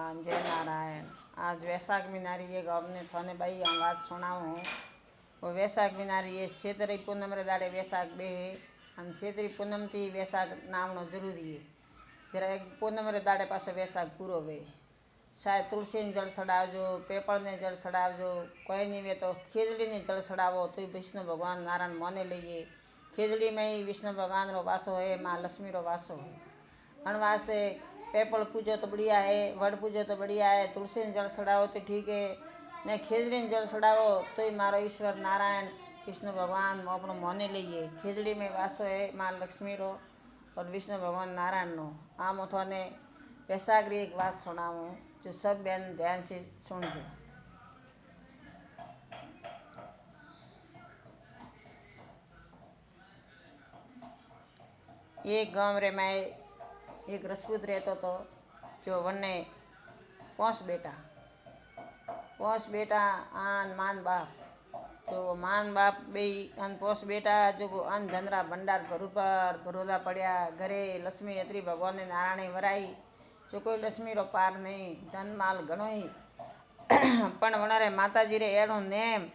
भगवान, जय नारायण। आज वैशाख महीनारी एक हमने थाने भाई हम बात सुनाऊँ। वो वैशाख महीनारी ये शेतरी पूनम रे दाड़े वैशाख बे अन शेतरी पूनम थी वैशाख नामनो जरूरी है। जरा एक पूनम रे दाड़े पास वैशाख पूरो वे शायद तुलसी ने जल चढ़ावजो, पेपर ने जल चढ़ावजो, कोई नहीं वे तो खीजड़ी ने जल चढ़ावो तो विष्णु भगवान नारायण माने लीए। खीजड़ी में ही विष्णु भगवान रो वासो है, माँ लक्ष्मी रो वासो है। अन वास्ते पेपल पूजो तो बढ़िया है, वड पूजो तो बढ़िया है, तुलसी ने जल चढ़ावो तो ठीक है, ने खीजड़ी ने जल चढ़ावो तो ही मारो ईश्वर नारायण विष्णु भगवान अपनो माने लीए। खीजड़ी में वासो है माँ लक्ष्मी रो और विष्णु भगवान नारायण नो। आम थाने वैशाख री एक बात सुनाऊँ जो सब बहन ध्यान से सुनजो। एक गांव रे में एक रजपूत रहतो तो जो वने पांच बेटा आन मान बाप जो मान बाप बे अन पांच बेटा जो अन धनरा भंडार भरोला पड़िया घरे लक्ष्मी अतरी भगवान ने नारायणी वराई जो कोई लक्ष्मी रो पार नहीं, धन माल घणो ही पण वनारे माताजी रे एनो नेम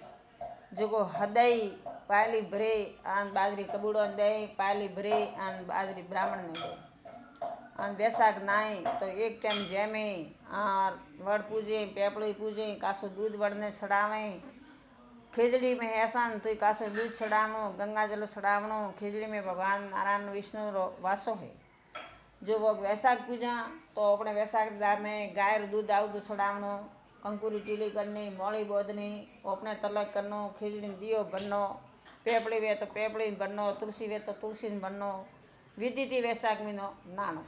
जो हदई पायली भरे आन बाजरी कबूड़ो दे, पायली भरे आन बाजरी ब्राह्मण ने दे। आन वैशाख नाई तो एक टाइम जमे और वड़ पूजे, पेपड़ी पूजे, कासो दूध वड़ने चढ़ावे। खीजड़ी में ऐसा तो कासो दूध चढ़ावनो, गंगा जल चढ़ावनो। खीजड़ी में भगवान नारायण विष्णु रो वासो है। जो वो वैशाख पूजा तो अपने वैशाख दार में गाय रो दूध आउ तो चढ़ावनो, कंकुरी टीली करनी, मोली बोधनी, अपने तलक करनो, खीजड़ी दियो बननो, पेपड़ी वे तो पेपड़ी बननो, तुलसी वे तो तुलसी बननो। विधि थी वैशाख महीनो नानो।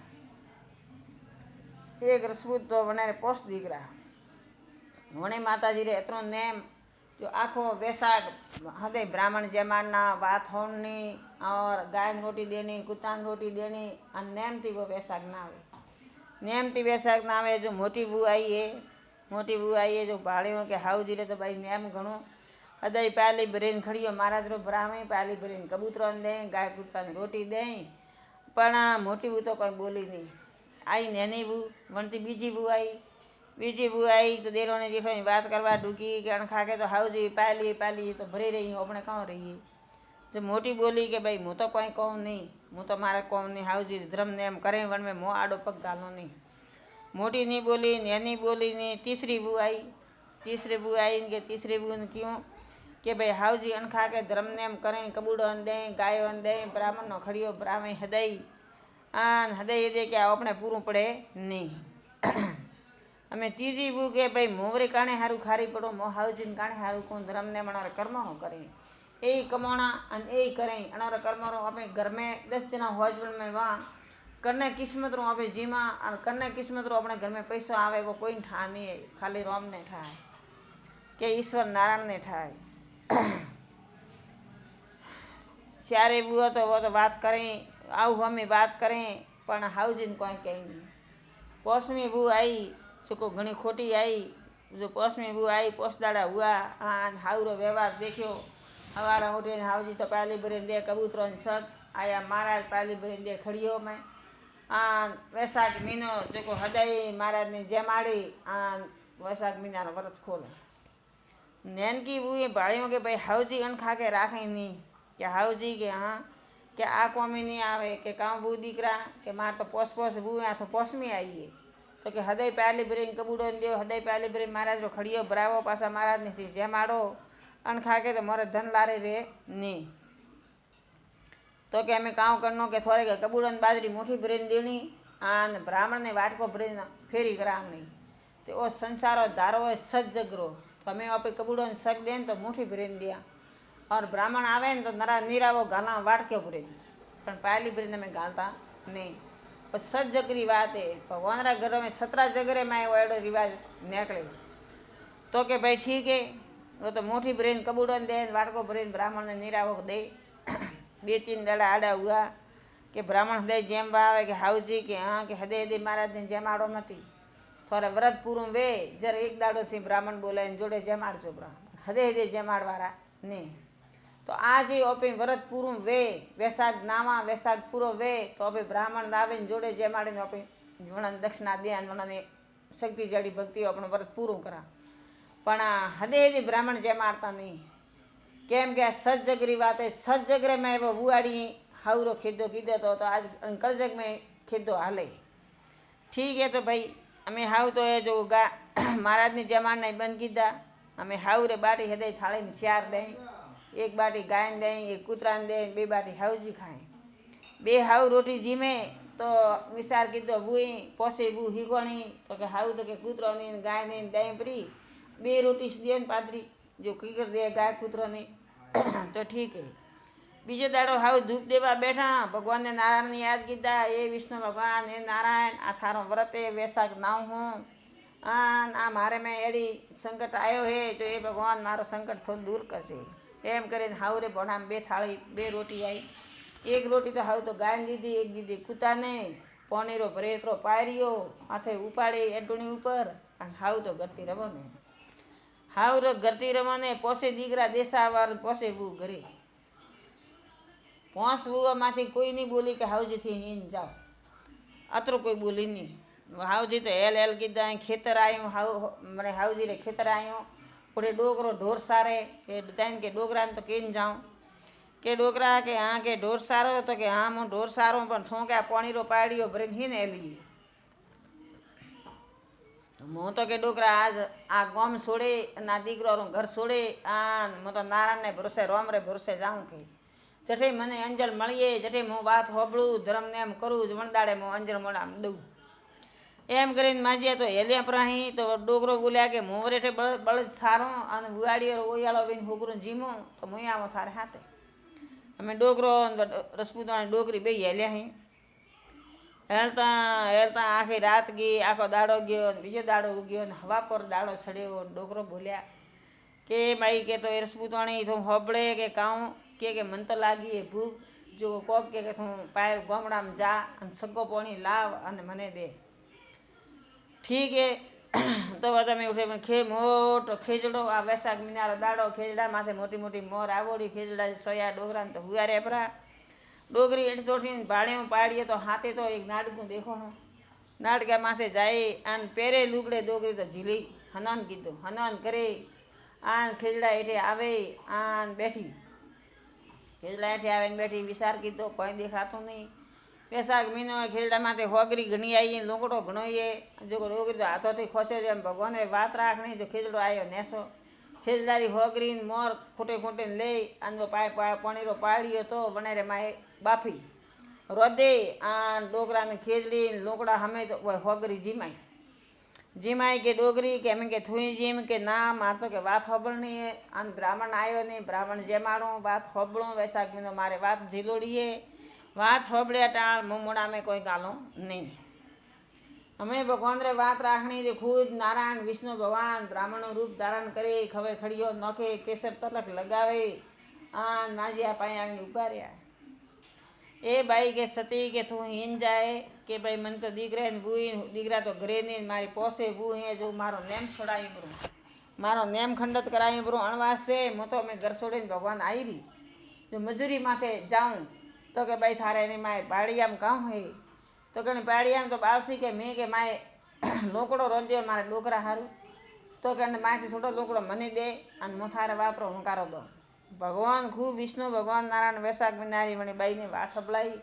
एक रजपूत तो वने पोस दीकरा वने माताजी रे एतरो नेम जो आखो वैशाख हदे ब्राह्मण जमाना बात होनी और गाय रोटी देनी, कुत्ता रोटी देनी। और नेम थी वो वैशाख ना आवे, नेम थी वैशाख ना आवे। जो मोटी बू आई है जो भाड़ियों के हाउजी रे तो भाई नेम घणो हदई पहली बरेन खड़ियो महाराज रो ब्राह्मण पहली बरेन कबूतरों दे, गाय कुत्ता ने रोटी दे। पण मोटी बू तो कोई बोली नहीं। आई नैनी बू वनती बीजी बू आई तो देरो ने जेठो बात करवा ढूकी कि अणखा के तो हाउजी पहली तो भरी रही हूँ अपने कहाँ रही। जो मोटी बोली कि भाई मुँ तो कोई कहूँ नहीं, मुँ तो मारा कहूँ नहीं, हाउजी धर्म नेम करें वन में मुँह आडो पग गालो नहीं। मोटी नहीं बोली, नैनी बोली नहीं। तीसरी बू आई कि तीसरी बू ने क्यों कि भाई हाउजी अणखा के धर्म नेम करें, कबूड़ो दें, गायो दें, ब्राह्मण नो खड़ियो ब्राह्मण हदई आन हदई दे क्या अपने पूरू पड़े नहीं। अमे तीजी बू के भाई मोवरे काणे हारू खारी पड़ो, मो हाउजी काणे हारू को धर्म ने मनार कर्म हो करें ए कमाणा अन ए करें अनार कर्म रो अपने घर में 10 जना हॉस्पिटल में वहाँ करने किस्मत रो अपने जीमा और करने किस्मत रो अपने घर में पैसा आवे वो कोई ठा नहीं है, खाली राम ने ठाए के ईश्वर नारायण ने ठाए। चारे बुआ तो वो तो बात करें आऊ हमें बात करें पण हाउजीन कोई कहीं नहीं। पोसमी बू आई जो घनी खोटी आई, जो पोसमी बू आई पोसदाड़ा हुआ आन हाउरो व्यवहार देखियो। हवारा उठे हाउजी तो पहली बरेन दे कबूतरों सग आया महाराज पहली बरेन दे खड़ियो में आन वैशाख महीनो जो हदई महाराज ने जमाड़ी आन वैशाख महीना व्रत खोले। नैनकी बुए भाड़ियों के भाई हाउजी अनखा के राखे नहीं कि हाउजी के हाँ कि आ कोमी नहीं आवे कि काँ बू दीकरा कि मार तो पोस बू यहाँ तो पोसमी आईए तो कि हदई पहली बरेन कबूड़ो दियो, हदई पहली बरेन महाराज रो खड़ियो भरावो पासा महाराज ने थी जमाड़ो अनखा के तो मोरे धन लारे रे नहीं। तो कि हमें काँ करनो कि थोड़े के कबूड़ो बाजरी मुठी बरेन देनी आन ब्राह्मण ने वाटको बरेन फेरी करावनी तो वो संसारो धारो है सज जगरो तो हमें आप कबूड़ो सग देन तो मुठी बरेन दिया और ब्राह्मण आवे तो नरा नीरावो गाला वाटक्यो बरेन पण पहली बरेन में गालता नहीं। और सत जगरी बात है भगवान रा घरों में 17 जगरे में वो एडो रिवाज निकले तो कि भाई ठीक है वो तो मोटी बरेन कबूड़ो दे वाटको बरेन ब्राह्मण ने नीरावो दे। 2-3 दड़ा आड़ा हुआ कि ब्राह्मण दे जेम आवे कि हाउजी के हाँ कि हदे हदे महाराज ने जमाड़ो मती थोड़ा व्रत पूरू वे जर एक दाड़ो थी ब्राह्मण बोले जोड़े जमाड़जो ब्राह्मण हदे हदे जमाड़ वाला नहीं। तो आज ही ओपे व्रत पूरू वे वैशाख नामा वैशाख पूरो वे तो अबे ब्राह्मण आवे जोड़े जमाड़े ओपे वणन दक्षिणा दे वणने શક્તિ જાડી ભક્તિઓ આપણું વ્રત પૂરું કરા. પણ આ હદે હદી બ્રાહ્મણ જે મારતા નહીં. કેમ કે આ સજગરી વાત એ સજગરે મેં એવો બુવાડી હાવરો ખીધો કીધો તો આજ કળજગ મેં ખીધો હાલે. ઠીક હે તો ભાઈ અમે હાવ તો એ જો મહારાજની જમાડને બંધ કીધા. અમે હાવરે બાટી હદે થાળીને ચાર દઈ, એક બાટી ગાયને દઈ, એક કૂતરાને દઈ, 2 બાટી હાવજી ખાય. 2 હાવ રોટી જીમે તો વિચાર કીધો બુઈ પોસે બુ હીગોણી તો કે હાવ તો કે કૂતરોની ગાયની દહીં પરી 2 રોટી દે ને પાતરી જો કીકર દે ગાય કૂતરોની તો ઠીક હે. બીજો દાડો હાવ ધૂપ દેવા બેઠા, ભગવાનને નારાયણને યાદ કીધા, એ વિષ્ણુ ભગવાન એ નારાયણ આ થારો વ્રત એ વેસાક નાવ હું આ મારે મેં એડી સંકટ આવ્યો હે તો એ ભગવાન મારો સંકટ થોડું દૂર કરશે. એમ કરીને હાવરે ભણામાં 2 થાળી 2 રોટી આવી. 1 રોટી તો હાવ તો ગાયને દીધી, એક દીધી કૂતાને, પોણીરો ભરેતરો પાર્યો, માથે ઉપાડી એટુણી ઉપર અને હાવ તો ગરતી રમોને. હાવ તો ગરતી રમોને પોસે દીકરા દેસાવાર પોસે બુ ઘરે. 5 બુવામાંથી કોઈ નહીં બોલી કે હાવજીથી હીન જાઓ, અતરો કોઈ બોલી નહીં. હાવજી તો હેલ કીધા. ખેતર આવ્યું હાવ મને હાવજી રે ખેતર આવ્યું પોડે ડોકરો ઢોર સારે કે જાઈને કે ડોકરાને તો કહીને જાઉં કે ડોકરા કે હા કે ઢોર સારો તો કે હા હું ઢોર સારો પણ શું કે આ પોણીરો પાડ્યો ભરીને હીને એલી હું તો કે ડોકરા આજ આ ગામ છોડે અને આ દીકરો ઘર છોડે આ હું તો નારાયણને ભરોસે રોમરે ભરોસે જાઉં કે જઠે મને અંજળ મળીએ જઠે હું વાત હોબળું ધર્મને એમ કરું જ વણદાડે હું અંજળ મળામ દઉં. એમ કરીને માજીયા તો હેલ્યા પ્રાહી તો ડોકરો બોલ્યા કે હું વરેઠે બળદ સારો અને બુવાડીઓ ઓયાળો વિને હોકરું જીમું તો હું આવો થારે હાથે. અમે ડોકરો રસપૂતાની ડોકરી બે હેલ્યા હી. હેલતા આખી રાત ગઈ, આખો દાડો ગયો, બીજો દાડો ઉગ્યો ને હવા પર દાડો સડ્યો. ડોકરો બોલ્યા કે માઈ કે તો એ રસપૂતાણી તું હોબળે કે કાઉં કે મન તો લાગી એ ભૂખ જો કોક કે તું પાયર ગામડામાં જા અને સગ્ગો પોણી લાવ અને મને દે. ઠીક હે તો તમે ઉઠે મોટો ખેજડો આ વૈશાખ મહિનારો દાડો ખેજડા માથે મોટી મોટી મોર આવોડી ખેજડા સોયા ડોગરાને તો હુવારે એપરા ડોગરી એઠ તોઠીને ભાડ્યું પાડીએ તો હાથે તો એક નાડકું દેખોણું નાડકા માથે જાય આને પહેરે લુગડે ડોગરી તો ઝીલી હનન કીધું હનન કરે આન ખેજડા હેઠે આવે આન બેઠી ખેજડા હેઠે આવે ને બેઠી વિચાર કીધો કોઈ દેખાતું નહીં. વૈશાખ મહિનો ખેજડા માથે હોગરી ઘણી આવી લોંગડો ઘણોઈએ જો ડોગરી તો હાથોથી ખોસે છે એમ ભગવાને વાત રાખણી જો ખેજડો આવ્યો નેસો ખેજડારી હોગરીને મોર ખૂટે ખૂટેને લઈ આનો પાય પણીરો પાડ્યો તો વણેરે માએ બાફી રોદે આ ડોગરાને ખેજડી લોકડા હમે તો હોગરી જીમાય કે ડોગરી કે એમ કે થુઈ જીમ કે ના માર તો કે વાત હોબળણી આન બ્રાહ્મણ આવ્યો નહીં બ્રાહ્મણ જેમાડું વાત હોબળું વૈશાખ મહિનો મારે વાત ઝીલોડીએ વાત હોબળ્યા ટાળ મોડા મેં કોઈ ગાલો નહીં. અમે ભગવાન રે વાત રાખણી રે ખુદ નારાયણ વિષ્ણુ ભગવાન બ્રાહ્મણનું રૂપ ધારણ કરે ખવે ખડીયો નોખે કેસર તલક લગાવે આ નાજિયા પાય આવીને ઉભા રહ્યા. એ બાઈ કે સતી કે તું હીન જાય કે ભાઈ મને તો દીકરા ને બુઈ દીકરા તો ઘરે નહીં મારી પોસે બુ અહીંયા જો મારો નેમ છોડાવી બરું મારો નેમ ખંડત કરાવી બરું અણવાસ છે હું તો અમે ઘર છોડીને ભગવાન આવી રહી જો મજૂરી માથે જાઉં તો કે ભાઈ થારે એની માએ પાડિયામ કામ હોય તો કે પાડિયામ તો બાવસી કે મેં કે માએ લોકડો રોંધ્યો મારે ડોકરા સારું તો કે માથી થોડો લોકડો મને દે અને હું થારે વાપરો હુંકારો દો. ભગવાન ખૂબ વિષ્ણુ ભગવાન નારાયણ વૈશાખ મહિનારી વણી બાઈને વાત સંભળાઈ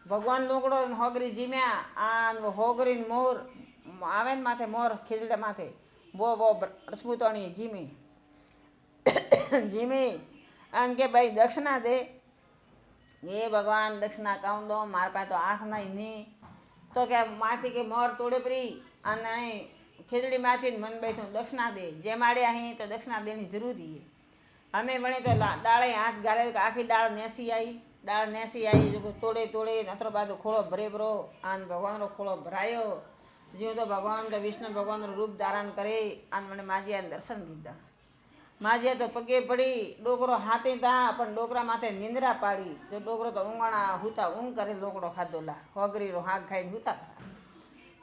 ભગવાન લોકડો હોગરી જીમ્યા આ હોગરીને મોર આવે ને માથે મોર ખીજડા માથે વો રસપૂતાણી જીમી અને કે ભાઈ દક્ષિણા દે. એ ભગવાન દક્ષિણા કાઉં દો મારા પાસે તો 8 નહીં નહીં તો કે માથી કે મોર તોડે પરી અને ખીજડી માથી મન બેઠું દક્ષિણા દે જે માડે અહીં તો દક્ષિણા દેની જરૂરી. અમે વણી તો દાળે હાથ ગાળે આખી દાળ નેસી આવી જો તોડે નતરો બાજુ ખોળો ભરો આન ભગવાનનો ખોળો ભરાયો જ્યું તો ભગવાન તો વિષ્ણુ ભગવાનનું રૂપ ધારણ કરે આન મને માજીયાને દર્શન દીધા. માજીયા તો પગે પડી ડોકરો હાથે તા પણ ડોકરા માથે નિંદ્રા પાડી તો ડોકરો તો ઊંઘાણા હુતા ઊંઘ કરે લોકડો ખાધો લા હોગરીનો હાથ ખાઈને હુતા.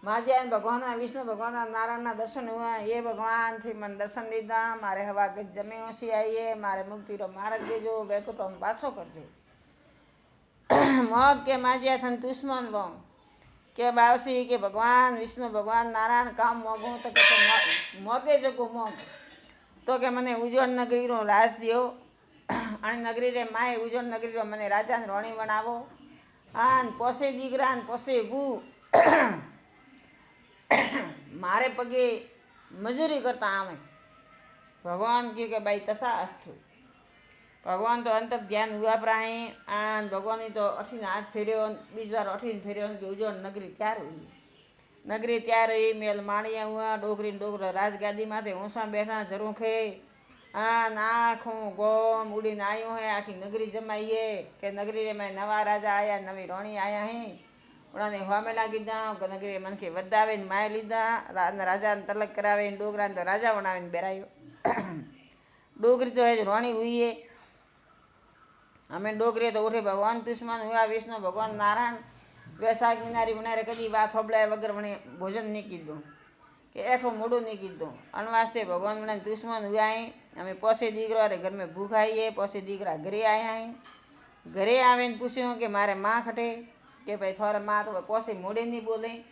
માજીયાને ભગવાનના વિષ્ણુ ભગવાનના નારાયણના દર્શન હુआ એ ભગવાનથી મને દર્શન દીધા. મારે હવા ગજ જમે ઓછી આવીએ મારે મુક્તિનો માર્ગ દેજો વેકુટો પાછો કરજો. મગ કે માજીયા થઈને દુશ્મન બહુ કે બાવસી કે ભગવાન વિષ્ણુ ભગવાન નારાયણ કામ મોગું તો કે મોગે જગું મોગ તો કે મને ઉજ્જવળ નગરીનો રાજ દ્યો અને નગરી રે માય ઉજ્જવળ નગરીનો મને રાજાને રોણી બનાવો આન પોસે દીકરા ને પોસે બુ મારે પગે મજૂરી કરતા આવે ભગવાન કહે કે ભાઈ તસા અસ્તુ ભગવાન તો અંતર ધ્યાન હુआ પ્રાહી આન ભગવાનની તો અઠીને હાથ ફેર્યો બીજ વાર અઠીને ફેર્યો કે ઉજ્જવળ નગરી ત્યાર હોય નગરી ત્યાર રહી મેલ માણિયા હુआ ડોગરીને ડોગરો રાજગાદી માથે ઊંસા બેઠા ઝરૂખે આન આખું ગોમ ઉડીને આવ્યું હે આખી નગરી જમાઈએ કે નગરી રે મેં નવા રાજા આયા નવી રોણી આયા હે ઉણાને હોમેલા કીધા નગરી મન કે વધાવે ને માય લીધા રાજાને તલક કરાવે ને ડોગરાને તો રાજા બનાવીને બેરાયો ડોગરી તો હે રોણી હુઈએ અમે ડોગરીએ તો ઉઠે ભગવાન દુશ્મન હુआ વિષ્ણુ ભગવાન નારાયણ વૈશાખ મિનારી બનારે કદી વાત હોબળાય વગર મને ભોજન નહીં કીધું કે એઠું મોડું નહીં કીધું અણવાસ્તે ભગવાન મને દુશ્મન હુआ અમે પોસે દીકરો અરે ઘર મેં ભૂખ આવીએ પોસે દીકરા ઘરે આવ્યા ઘરે આવીને પૂછ્યું કે મારે માં ખટે કે ભાઈ થોરે માં તો પોસે મોડે નહીં બોલે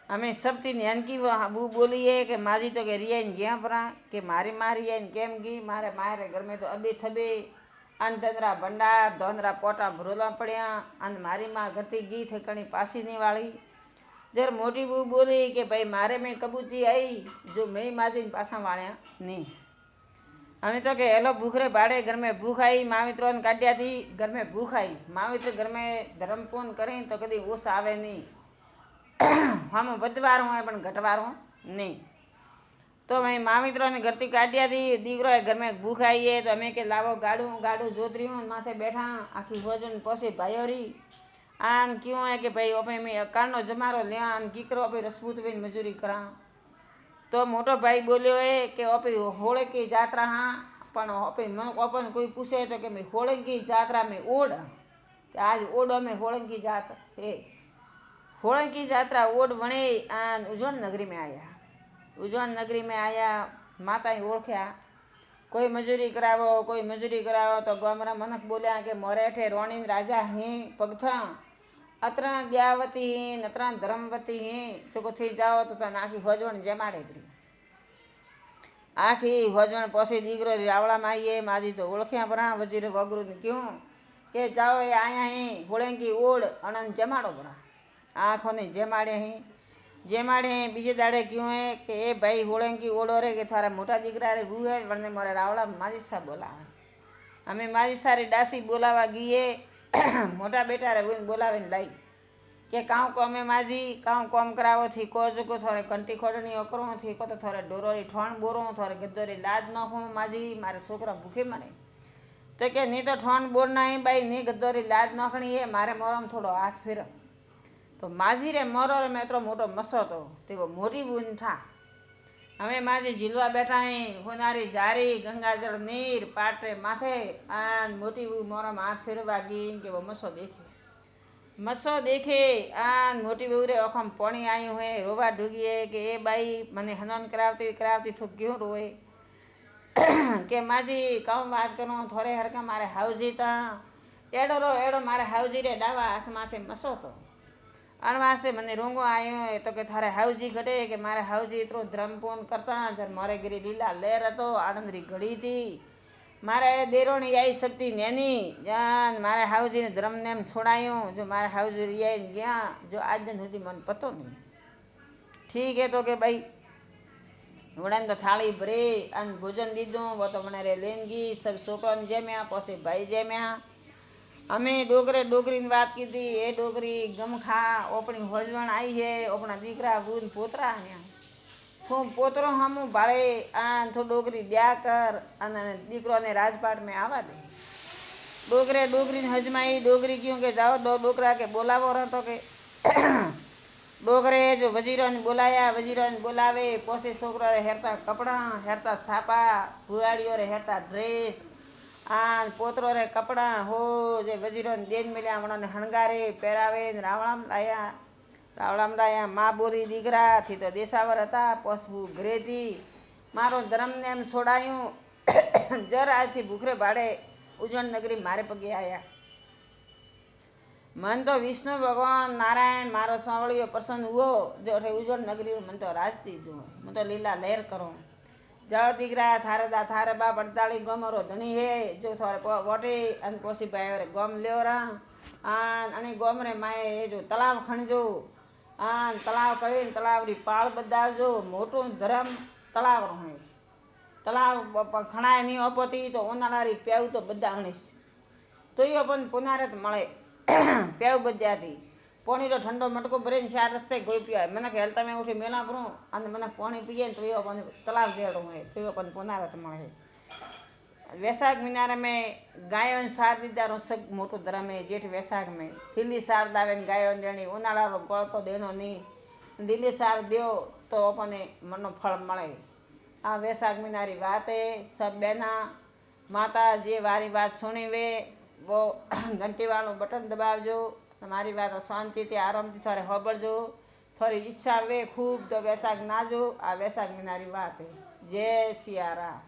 અમે સબથી નેનકી બુ બોલીએ કે માજી તો કે રિયાઈને ગયા પરા કે મારી માં રિયાઈને કેમ ગઈ મારે મારે ઘર મેં તો અબે થબે અંધંદરા ભંડાર ધોંદરા પોટા ભરોલા પડ્યા અને મારી માં ઘરથી ગઈ ઠેકણી પાછી નહીં વાળી જ્યારે મોટી બહુ બોલી કે ભાઈ મારે મેં કબૂતી આવી જો મેં માજીને પાછા વાળ્યા નહીં અમે તો કે હેલો ભૂખરે ભાડે ઘર મેં ભૂખ આવી માવિત્રોને કાઢ્યાથી ઘર મેં ભૂખ આવી માવિત્ર ઘર મેં ધર્મપૂન કરી તો કદી ઓછ આવે નહીં હમ વધવાર હોય પણ ઘટવાર હું નહીં તો મેં મામિત્રોને ઘરથી કાઢ્યાથી દીકરો ઘર મેં ભૂખ આવીએ તો અમે કે લાવો ગાડું જોતર્યું માથે બેઠા આખી ભોજન પછી ભાઈઓ રહી આન ક્યું હે કે ભાઈ ઓપે મેં અકાળનો જમારો લ્યા અને દીકરો ઓપે રસપૂત બહીને મજૂરી કરા તો મોટો ભાઈ બોલ્યો એ કે ઓપે હોળે કી જાત્રા હા પણ ઓપે મને ઓપન કોઈ પૂછે તો કે મેં હોળે કી જાત્રા મેં ઓડ આજ ઓડ અમે હોળે કી જાત હે હોળે કી જાત્રા ઓડ વણે આન ઉજ્જવળ નગરી में आया उज्जवल नगरी में आया माता ओळख्या कोई मजूरी करावो तो गामरा मनक बोलिया कि मोरे हेठे रोणी राजा ही पगथा अतरा द्यावती ही अतरा धर्मवती ही जो थी जाओ तो आखी होजवण जमाड़े आखी होजवण पोसी दीकरो रावड़ा में आईए माजी तो ओळख्या परा वजीर वगरू ने क्यों के जाओ ये आया ही होळेंगी ओढ़ अनंत जमाड़ो परा आँखों ने जमाड़े ही जेमाड़े बीजे दाड़े क्यों है कि ए भाई होड़ेंगी ओढ़ो रे कि थारा मोटा दीकरा रे बू है वरने मोरे रावड़ा माजी सा बोला हमें माजी सारी डासी बोलावा गईए मोटा बेटा रे बुन बोलावे लाई के काऊ कोमे माजी काऊ कोम करावो थी को जो को थोड़े कंटी खोडनी ओकरो थी को तो थोड़े डोरोरी ठोण बोरो थोड़े गद्दोरी लाद न हो माजी मारे छोकरा भूखे मरे तो के नहीं तो ठोण बोर नहीं भाई नहीं गद्दोरी लाद नखणी है मारे मोरम थोड़ो हाथ फेर तो माजी रे मोरो रे मेत्रो मोटो मसो तो तेवो मोटी बून था हमें माजी झीलवा बैठा हैं होनारी जारी गंगाजल नीर पाटे माथे आन मोटी बू मोरो में हाथ फेरवा गई के वो मसो देखे आन मोटी बू रे ओखम पानी आयु है रोवा ढूगिए कि ए बाई मने हनन करावती थो क्यों रोए के माजी कम बात करूँ थोड़े हरका मारे हाउजी था एड़ो मारे हाउजी रे डावा हाथ माथे मसो तो अणवासे मने रोंगो आयो तो के थारे हाउजी घटे कि मारे हाउजी इतरो धर्मपून करता जर मारे गिरी लीला लहर तो आनंदरी घड़ी थी मारे देरोणी आई सबती नैनी जान मारे हाउजी ने धर्म नेम छोड़ायूं जो मारे हाउजी रिया गया जो आज दिन सुधी मन पतो नहीं ठीक है तो के भाई वड़न तो थाली भरे अन भोजन दीदू वो तो मने रे लेंगी सब छोकरा जेम्या पोसे भाई जेम्या અમે ડોગરીની વાત કીધી એ ડોગરી ગમખા ઓપણી હોજવણ આવી છે ઓપણા દીકરા બૂન પોતરા ને તું પોતરો હમું ભાળે આ તો ડોગરી દ્યા કર અને દીકરોને રાજપાટ મેં આવા દે ડોગરીને હજમાઈ ડોગરી ક્યું કે જાઓ ડોગરા કે બોલાવો રહતો કે ડોગરે જો વજીરોને બોલાવે પોસે છોકરો રે હેરતા કપડાં હેરતા છાપા ભુવાડીઓ રે હેરતા ડ્રેસ आ पोतरो रे कपड़ा हो जे वजीरो ने देन मिल्या हमने हणगारे पहरावे रावणाम लाया माँ बोरी दीकरा थी तो देशावर था पोसबू घरे थी मारो धर्म ने एम छोड़ायूं जर आज थी भूखरे भाड़े उज्जवल नगरी मारे पगे आया મન તો વિષ્ણુ ભગવાન નારાયણ મારો સાંભળ્યો પ્રસન્ન હુઓ જો અઠે ઉજ્જવળ નગરી મન તો રાજતી દઉં મન તો લીલા લહેર કરો જાઓ દીકરા થારે દા થારે બાપ 48 ગોમરો ધણી હે જો થારે વોટી અને પોસી ભાઈ ગોમ લ્યો રા અને ગોમરે માએ એ જો તળાવ ખણજો તળાવ કરીને તળાવની પાળ બદાવજો મોટું ધરમ તળાવ રહે તળાવ ખણાય નહીં અપતી તો ઉનાળારી પ્યાવું તો બધા હણીશ તો એ પણ પુનારત મળે પ્યાવ બધાથી પાણી તો ઠંડો મટકો ભરીને 4 રસ્તે ગોઈ પીવાય મને કે તમે ઉઠી મેલા ભરો અને મને પાણી પીએ ને તો એ પણ તળાવ જેડો હોય તો એ પણ પુનારત મળે वैशाख महीना में गायों सार दीदारो सग मोटो धर्म है जेठ वैशाख में ढीली सार दावे गायों देनी उनाड़ा गळ तो देनो नहीं ढीली सार दो तो अपने मनो फल मळे आ वैशाख महीना री बात है सब बहना माता जे वारी बात सुनी वे वो घंटी वालों बटन दबावजो हमारी बात शांति थी आराम थी थारे होबड़जो थोड़ी इच्छा वे खूब तो वैशाख नाजो आ वैशाख महीना री बात है जय सिया राम।